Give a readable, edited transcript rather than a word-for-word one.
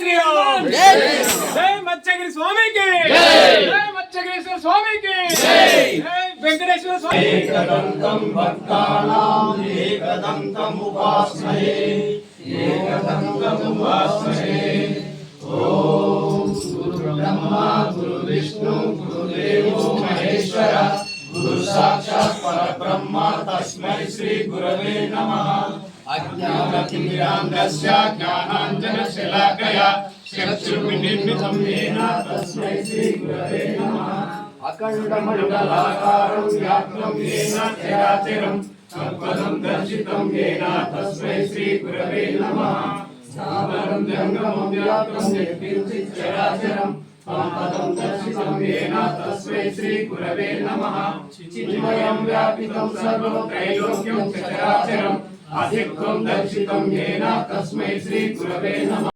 శ్రీరామ్ జై మత్స్యగిరి స్వామికి జై మత్స్యగిరీశ్వర స్వామికి జై వెంకటేశ్వర స్వామి ఏకదంతం భక్తానాం ఏకదంతం ఉపాస్మహే ఏకదంతం ఉపాస్మహే ఓం గురు బ్రహ్మా గురు విష్ణు గురుదేవో మహేశ్వర గురు సాక్షాత్ పరబ్రహ్మ తస్మై శ్రీ గురవే నమః అజ్ఞానతిమిరాంధస్య జ్ఞానాంజనశలాకయా చక్షుర్వినిర్మితం येन తస్మై శ్రీ గురవే నమః అఖండమండలాకారం వ్యాప్తం येन చరాచరం తత్పదం దర్శితం येन తస్మై శ్రీ గురవే నమః సాగరం జంగమం వ్యాప్తం నిర్విచిత్ చరాచరం తత్పదం దర్శితం येन తస్మై శ్రీ గురవే నమః చిన్మయం వ్యాపితం సర్వం త్రైలోక్యం చరాచరం అధికం దర్శితం येन తస్మై శ్రీ గురవే నమః